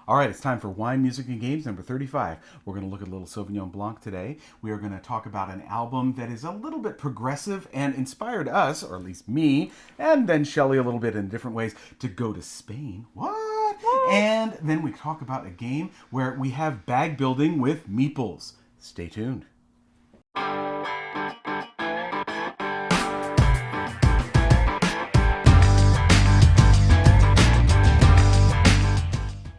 All right, it's time for Wine, Music, and Games number 35. We're going to look at a little Sauvignon Blanc today. We are going to talk about an album that is a little bit progressive and inspired us, or at least me, and then Shelley a little bit in different ways, to go to Spain. What? And then we talk about a game where we have bag building with meeples. Stay tuned.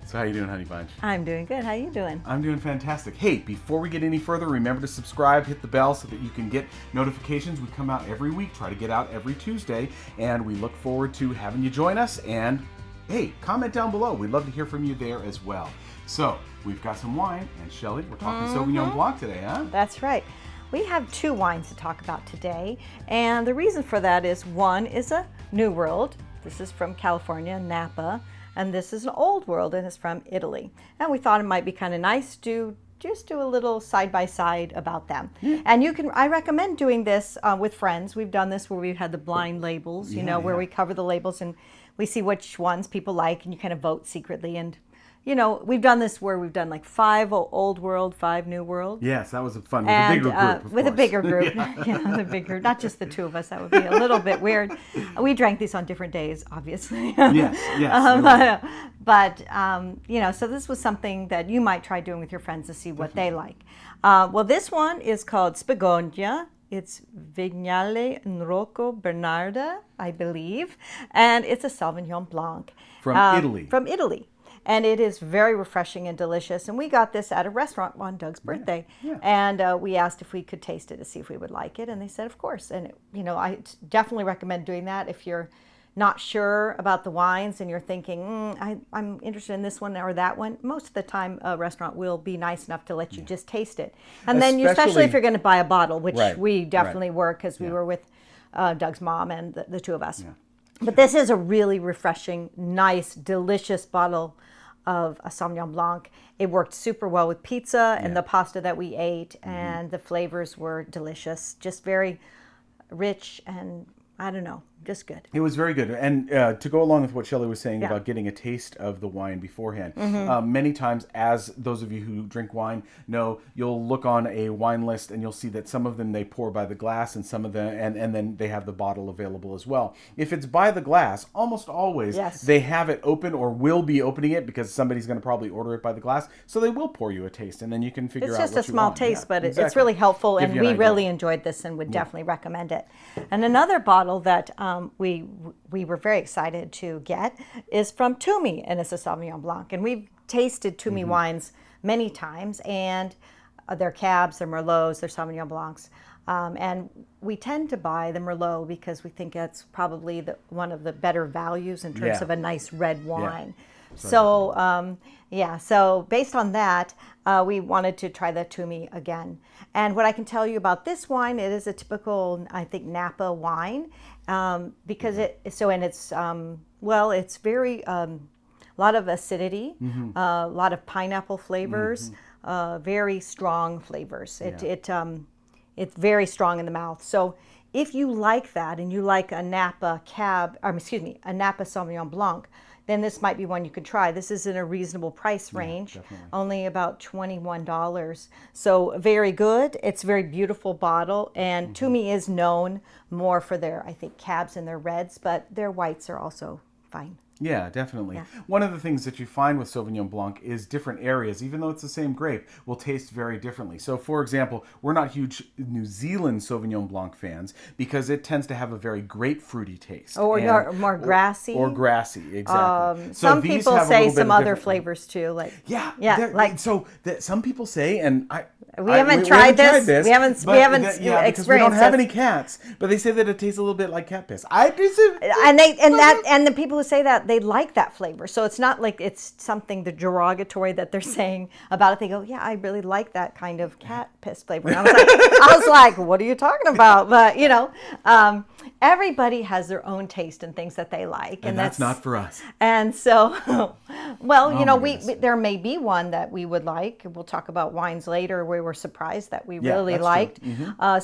So how you doing, Honey Bunch? I'm doing good. How you doing? I'm doing fantastic. Hey, before we get any further, remember to subscribe, hit the bell so that you can get notifications. We come out every week, try to get out every Tuesday, and we look forward to having you join us. And hey, comment down below. We'd love to hear from you there as well. So we've got some wine, and Shelley, we're talking Sauvignon Blanc today, huh? That's right. We have two wines to talk about today, and the reason for that is one is a New World. This is from California, Napa. And this is an Old World, and it's from Italy. And we thought it might be kind of nice to just do a little side-by-side about them. Yeah. And I recommend doing this with friends. We've done this where we've had the blind labels, where we cover the labels and we see which ones people like, and you kind of vote secretly. And we've done this where we've done like 5 Old World, 5 New World. Yes, that was fun with a bigger group. With a bigger group, the bigger, not just the two of us. That would be a little bit weird. We drank these on different days, obviously. Yes. So this was something that you might try doing with your friends to see what they like. Well, this one is called Secogna. It's Vignale Rocco Bernarda, I believe, and it's a Sauvignon Blanc from Italy. From Italy. And it is very refreshing and delicious. And we got this at a restaurant on Doug's birthday. Yeah. And we asked if we could taste it to see if we would like it. And they said, of course. And, I definitely recommend doing that if you're not sure about the wines and you're thinking, I'm interested in this one or that one. Most of the time, a restaurant will be nice enough to let you just taste it. And then especially if you're going to buy a bottle, which we definitely were because we were with Doug's mom and the two of us. Yeah. But this is a really refreshing, nice, delicious bottle of a Sauvignon Blanc. It worked super well with pizza and the pasta that we ate, and the flavors were delicious. Just very rich and, I don't know, just good. It was very good. And to go along with what Shelley was saying about getting a taste of the wine beforehand, many times, as those of you who drink wine know, you'll look on a wine list and you'll see that some of them they pour by the glass and some of them, and then they have the bottle available as well. If it's by the glass, almost always they have it open or will be opening it because somebody's going to probably order it by the glass. So they will pour you a taste, and then you can figure out what you want. It's just a small taste, but it's really helpful, and we really enjoyed this and would definitely recommend it. And another bottle that we were very excited to get is from Twomey, and it's a Sauvignon Blanc. And we've tasted Twomey wines many times, and their Cabs, their Merlots, their Sauvignon Blancs. And we tend to buy the Merlot because we think that's probably one of the better values in terms of a nice red wine. So based on that, we wanted to try the Twomey again. And what I can tell you about this wine, it is a typical, I think, Napa wine, because it's very, a lot of acidity, a lot of pineapple flavors, very strong flavors. It's very strong in the mouth. So if you like that and you like a Napa a Napa Sauvignon Blanc, then this might be one you could try. This is in a reasonable price range, only about $21. So very good. It's a very beautiful bottle. And Twomey is known more for their, I think, Cabs and their reds, but their whites are also fine. Yeah, definitely. Yeah. One of the things that you find with Sauvignon Blanc is different areas, even though it's the same grape, will taste very differently. So, for example, we're not huge New Zealand Sauvignon Blanc fans because it tends to have a very grapefruity taste. Or more grassy. Or grassy, exactly. Some people say some other flavors too. Some people say, and we haven't tried this. We haven't because we don't have any cats, but they say that it tastes a little bit like cat piss. And the people who say that, they like that flavor. So it's not like it's something derogatory that they're saying about it. They go, yeah, I really like that kind of cat piss flavor. And I was like, what are you talking about? But everybody has their own taste and things that they like, and that's not for us. And so, there may be one that we would like. We'll talk about wines later where we were surprised that we really liked. I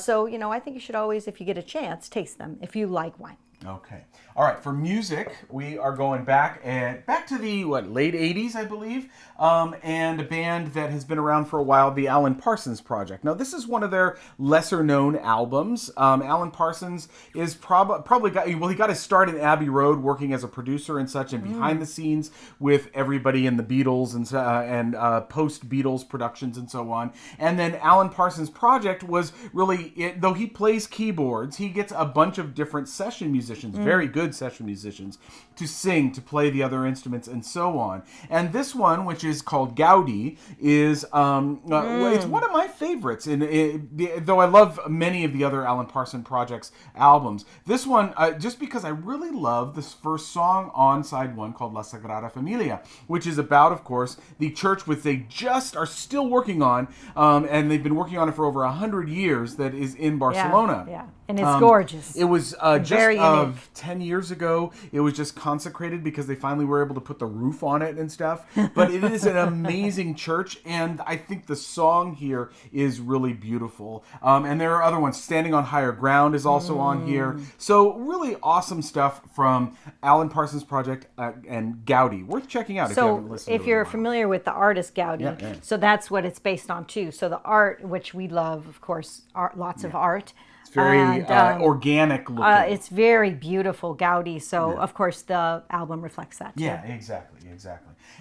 think you should always, if you get a chance, taste them if you like wine. Okay. All right. For music, we are going back to the late '80s, I believe, and a band that has been around for a while, the Alan Parsons Project. Now, this is one of their lesser-known albums. Alan Parsons is probably he got his start in Abbey Road, working as a producer and such, and behind the scenes with everybody in the Beatles and post-Beatles productions and so on. And then Alan Parsons Project was really, though he plays keyboards, he gets a bunch of different session musicians, very good session musicians, to sing, to play the other instruments, and so on. And this one, which is called Gaudi, is it's one of my favorites. Though I love many of the other Alan Parsons Project's albums, this one, just because I really love this first song on side one called La Sagrada Familia, which is about, of course, the church which they just are still working on, and they've been working on it for over 100 years, that is in Barcelona. Yeah. And it's gorgeous. It was just 10 years ago. It was just consecrated because they finally were able to put the roof on it and stuff. But it is an amazing church, and I think the song here is really beautiful. And there are other ones. Standing on Higher Ground is also on here. So really awesome stuff from Alan Parsons Project and Gaudi. Worth checking out if you haven't listened to it. If you're familiar with the artist Gaudi, so that's what it's based on too. So the art, which we love, of course, lots of art. It's very organic looking. It's very beautiful, Gaudi. So, of course, the album reflects that too. Yeah, exactly.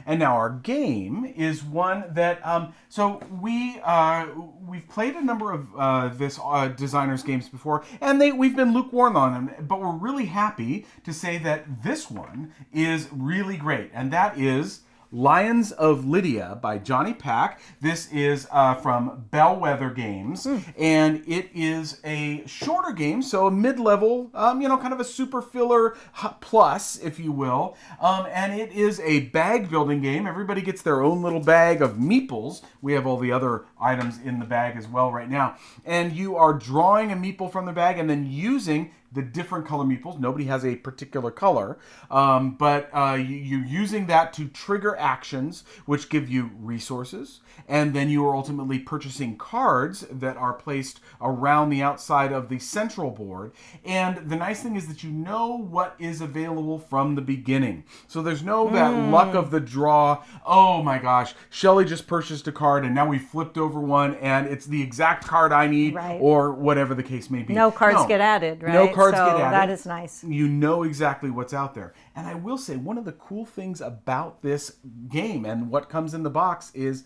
And now our game is one that, so we've played a number of this designers games before, and we've been lukewarm on them, but we're really happy to say that this one is really great, and that is Lions of Lydia by Johnny Pack. This is from Bellwether Games, and it is a shorter game, so a mid-level, kind of a super filler plus, if you will. And it is a bag building game. Everybody gets their own little bag of meeples. We have all the other items in the bag as well right now. And you are drawing a meeple from the bag and then using the different color meeples. Nobody has a particular color, but you're using that to trigger actions, which give you resources, and then you are ultimately purchasing cards that are placed around the outside of the central board. And the nice thing is that you know what is available from the beginning. So there's no that luck of the draw. Oh my gosh, Shelley just purchased a card and now we flipped over one and it's the exact card I need, or whatever the case may be. No cards get added, right? No cards get added. That is nice. You know exactly what's out there. And I will say, one of the cool things about this game and what comes in the box is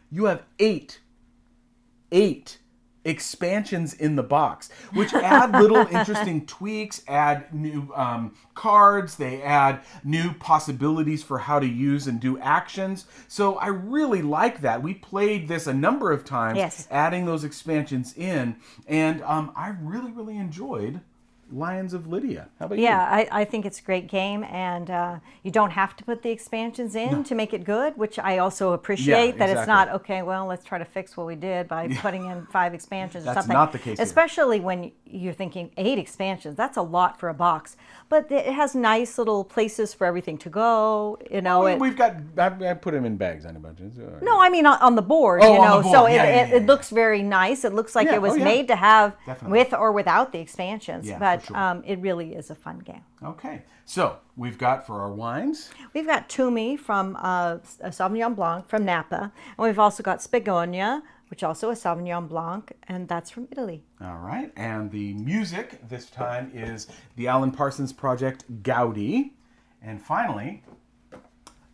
you have eight expansions in the box, which add little interesting tweaks, add new cards, they add new possibilities for how to use and do actions. So I really like that. We played this a number of times, adding those expansions in, and I really, really enjoyed Lions of Lydia. How about you? Yeah, I think it's a great game, and you don't have to put the expansions in to make it good, which I also appreciate, that it's not, okay, well, let's try to fix what we did by putting in 5 expansions or something. That's not the case Especially when you're thinking 8 expansions. That's a lot for a box. But it has nice little places for everything to go, you know. We've got, I put them in bags on a bunch. Right. No, I mean on the board, you know. On the board. So it looks very nice. It looks like it was made to have with or without the expansions. But it really is a fun game. Okay, so we've got for our wines. We've got Twomey from Sauvignon Blanc from Napa, and we've also got Secogna, which also is Sauvignon Blanc, and that's from Italy. All right, and the music this time is the Alan Parsons Project Gaudi, and finally,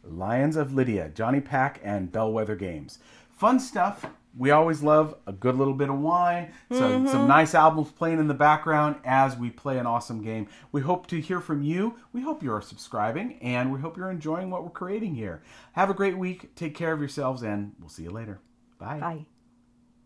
Lions of Lydia, Johnny Pack and Bellwether Games. Fun stuff. We always love a good little bit of wine, some nice albums playing in the background as we play an awesome game. We hope to hear from you. We hope you're subscribing, and we hope you're enjoying what we're creating here. Have a great week. Take care of yourselves, and we'll see you later. Bye. Bye.